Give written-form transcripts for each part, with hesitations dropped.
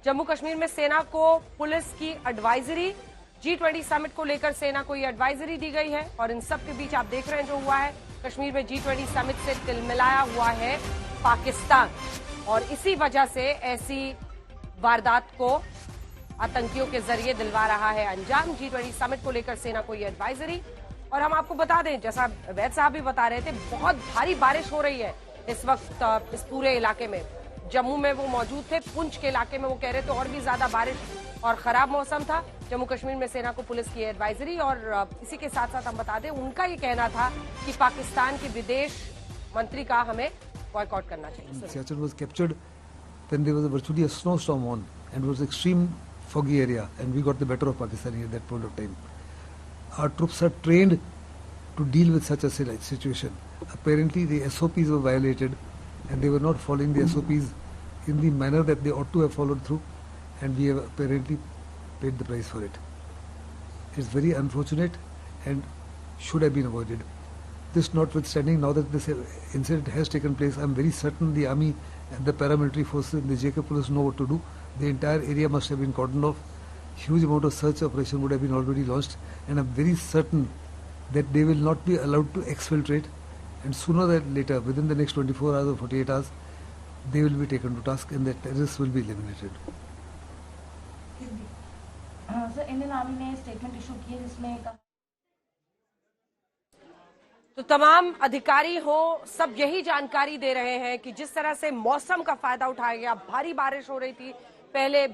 जम्मू कश्मीर में सेना को पुलिस की एडवाइजरी, G20 समिट को लेकर सेना को ये एडवाइजरी दी गई है। और इन सब के बीच आप देख रहे हैं जो हुआ है, कश्मीर में G20 समिट से तिलमिलाया हुआ है पाकिस्तान, और इसी वजह से ऐसी वारदात को आतंकियों के जरिए दिलवा रहा है अंजाम। G20 समिट को लेकर सेना को ये एडवाइजरी। और हम आपको बता दें, जैसा वैद साहब भी बता रहे थे, बहुत भारी बारिश हो रही है इस वक्त इस पूरे इलाके में। जम्मू में वो मौजूद थे, पुंछ के इलाके में वो कह रहे थे और भी ज्यादा बारिश और खराब मौसम था। जम्मू कश्मीर में सेना को पुलिस की एडवाइजरी। और इसी के साथ साथ हम बता दें, उनका ये कहना था कि पाकिस्तान के विदेश मंत्री का हमें बॉयकॉट करना चाहिए। Siachen was captured when there was virtually a snowstorm on and it was extreme foggy area, and we got the better of Pakistan at that point of time. Our troops are trained to deal with such a situation. Apparently the SOPs were violated and they were not following the SOPs in the manner that they ought to have followed through, and we have apparently paid the price for it. It's very unfortunate and should have been avoided. This notwithstanding, now that this incident has taken place, I'm very certain the army and the paramilitary forces and the JK police know what to do. The entire area must have been cordoned off. Huge amount of search operation would have been already launched, and I'm very certain that they will not be allowed to exfiltrate, and sooner than later, within the next 24 hours or 48 hours, they will be taken to task and the terrorists will be eliminated. Sir, Indian army ने statement issue की है जिसमें तो तमाम अधिकारी हो सब यही जानकारी दे रहे हैं कि जिस तरह से मौसम का फायदा उठाया गया, भारी बारिश हो रही थी, पहले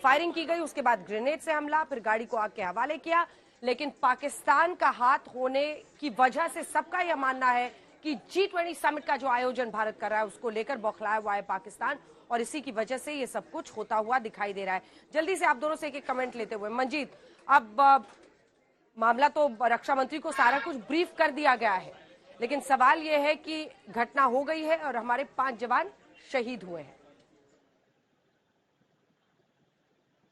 फायरिंग की गई, उसके बाद ग्रेनेड से हमला, फिर गाड़ी को आग के हवाले किया। लेकिन पाकिस्तान का हाथ होने की वजह से सबका यह मानना है कि G20 समिट का जो आयोजन भारत कर रहा है उसको लेकर बौखलाया हुआ है पाकिस्तान, और इसी की वजह से ये सब कुछ होता हुआ दिखाई दे रहा है। जल्दी से आप दोनों से एक कमेंट लेते हुए, मंजीत, अब मामला तो रक्षा मंत्री को सारा कुछ ब्रीफ कर दिया गया है, लेकिन सवाल यह है कि घटना हो गई है और हमारे 5 जवान शहीद हुए हैं।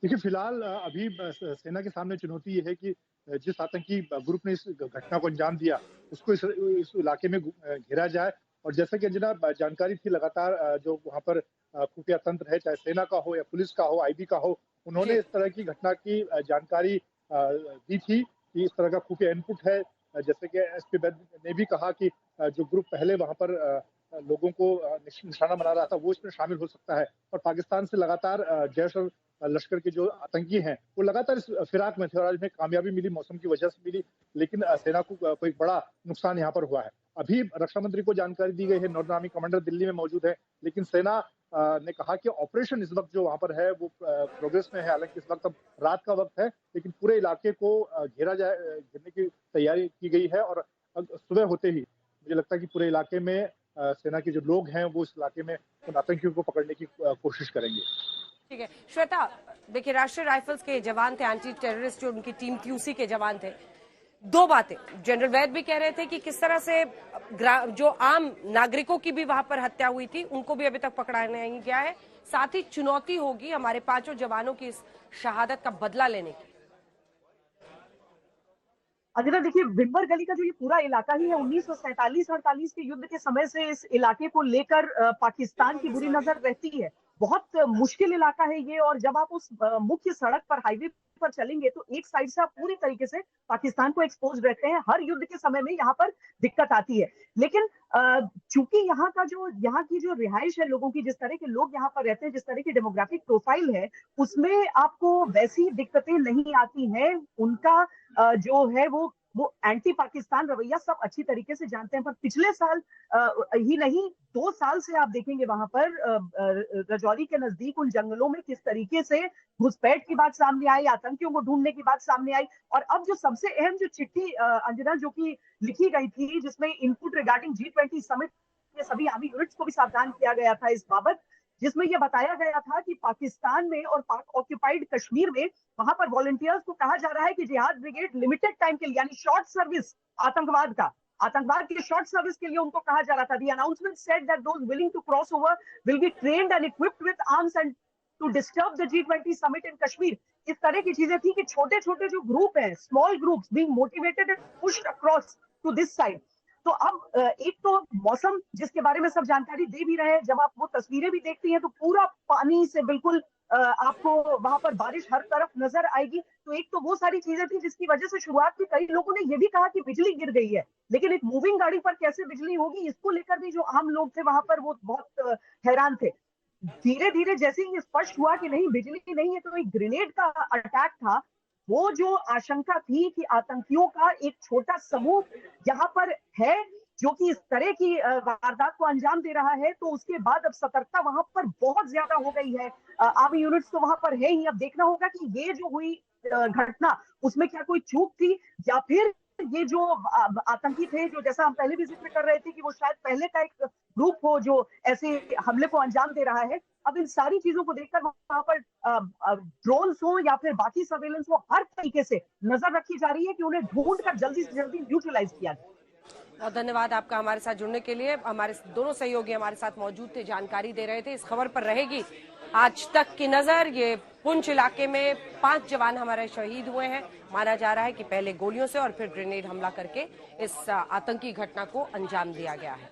देखिए, फिलहाल अभी सेना के सामने चुनौती ये है कि जिस आतंकी ग्रुप ने इस घटना को अंजाम दिया उसको इस इलाके में घेरा जाए। और जैसा कि अंजना जानकारी थी, लगातार जो वहां पर खुफिया तंत्र है, चाहे सेना का हो या पुलिस का हो, आईबी का हो, उन्होंने इस तरह की घटना की जानकारी दी थी कि इस तरह का खुफिया इनपुट है। जैसे कि एसपी वैद ने भी कहा कि जो ग्रुप पहले वहां पर लोगों को निशाना बना रहा था वो इसमें शामिल हो सकता है। और पाकिस्तान से लगातार जैश और लश्कर के जो आतंकी हैं वो लगातार इस फिराक में थे, और आज में कामयाबी मिली, मौसम की वजह से मिली, लेकिन सेना को कोई बड़ा नुकसान यहाँ पर हुआ है। अभी रक्षा मंत्री को जानकारी दी गई है, नॉर्दर्न आर्मी कमांडर दिल्ली में मौजूद है, लेकिन सेना ने कहा कि ऑपरेशन इस वक्त जो वहां पर है वो प्रोग्रेस में है। हालांकि इस वक्त अब रात का वक्त है, लेकिन पूरे इलाके को घेरने की तैयारी की गई है। और सुबह होते ही मुझे लगता है कि पूरे इलाके में सेना के जो लोग हैं वो इस इलाके में उन आतंकियों को पकड़ने की कोशिश करेंगे। ठीक है श्वेता, देखिए राष्ट्रीय राइफल्स के जवान थे, एंटी टेररिस्ट जो उनकी टीम थी उसी के जवान थे। दो बातें जनरल वैद भी कह रहे थे कि किस तरह से जो आम नागरिकों की भी वहां पर हत्या हुई थी उनको भी अभी तक पकड़ा नहीं गया है, साथ ही चुनौती होगी हमारे 5 जवानों की इस शहादत का बदला लेने की। अगर देखिए, भिंबर गली का जो ये पूरा इलाका ही है, 1947-48 के युद्ध के समय से इस इलाके को लेकर पाकिस्तान की बुरी नजर रहती है। बहुत मुश्किल इलाका है ये, और जब आप उस मुख्य सड़क पर, हाईवे पर चलेंगे तो एक साइड से आप पूरी तरीके से पाकिस्तान को एक्सपोज रहते हैं। हर युद्ध के समय में यहाँ पर दिक्कत आती है, लेकिन चूंकि यहाँ की जो रिहाइश है लोगों की, जिस तरह के लोग यहाँ पर रहते हैं, जिस तरह की डेमोग्राफिक प्रोफाइल है, उसमें आपको वैसी दिक्कतें नहीं आती हैं। उनका जो है वो एंटी पाकिस्तान रवैया सब अच्छी तरीके से जानते हैं। पर पिछले साल ही नहीं, 2 साल से आप देखेंगे वहां पर रजौरी के नजदीक उन जंगलों में किस तरीके से घुसपैठ की बात सामने आई, आतंकियों को ढूंढने की बात सामने आई। और अब जो सबसे अहम जो चिट्ठी अंजना जो कि लिखी गई थी, जिसमें इनपुट रिगार्डिंग G20 समिट के सभी आर्मी यूनिट्स को भी सावधान किया गया था इस बाबत, जिसमें यह बताया गया था कि पाकिस्तान में और पाक ऑक्यूपाइड कश्मीर में वहां पर वॉलंटियर्स को कहा जा रहा है कि जिहाद ब्रिगेड लिमिटेड टाइम के लिए, यानी शॉर्ट सर्विस, आतंकवाद के शॉर्ट सर्विस के लिए उनको कहा जा रहा था। The announcement said that those willing to cross over will be trained and equipped with arms and to disturb the G20 summit in Kashmir. इस तरह की चीजें थी कि छोटे छोटे जो ग्रुप हैं, small groups being motivated and pushed across to this side. तो अब एक तो मौसम जिसके बारे में सब जानकारी दे भी रहे हैं, जब आप वो तस्वीरें भी देखती हैं तो पूरा पानी से बिल्कुल आपको वहां पर बारिश हर तरफ नजर आएगी। तो एक तो वो सारी चीजें थी जिसकी वजह से शुरुआत में कई लोगों ने ये भी कहा कि बिजली गिर गई है, लेकिन एक मूविंग गाड़ी पर कैसे बिजली होगी, इसको लेकर भी जो आम लोग थे वहां पर वो बहुत हैरान थे। धीरे धीरे जैसे ही ये स्पष्ट हुआ कि नहीं बिजली नहीं है, तो एक ग्रेनेड का अटैक था। वो जो आशंका थी कि आतंकियों का एक छोटा समूह यहाँ पर है जो कि इस तरह की वारदात को अंजाम दे रहा है, तो उसके बाद अब सतर्कता वहां पर बहुत ज्यादा हो गई है। आर्मी यूनिट्स तो वहां पर है ही। अब देखना होगा कि ये जो हुई घटना उसमें क्या कोई चूक थी, या फिर ये जो आतंकी थे, जो जैसा हम पहले भी जिक्र कर रहे थे कि वो शायद पहले का एक ग्रुप हो जो ऐसे हमले को अंजाम दे रहा है। अब इन सारी चीजों को देखकर वहां पर ड्रोन्स हो या फिर बाकी सर्वेलेंस हो, हर तरीके से नजर रखी जा रही है कि उन्हें ढूंढ कर जल्दी से जल्दी न्यूट्रलाइज किया जाए। बहुत धन्यवाद आपका हमारे साथ जुड़ने के लिए। हमारे दोनों सहयोगी हमारे साथ मौजूद थे, जानकारी दे रहे थे। इस खबर पर रहेगी आज तक की नजर। ये पुंछ इलाके में 5 जवान हमारे शहीद हुए हैं। माना जा रहा है कि पहले गोलियों से और फिर ग्रेनेड हमला करके इस आतंकी घटना को अंजाम दिया गया है।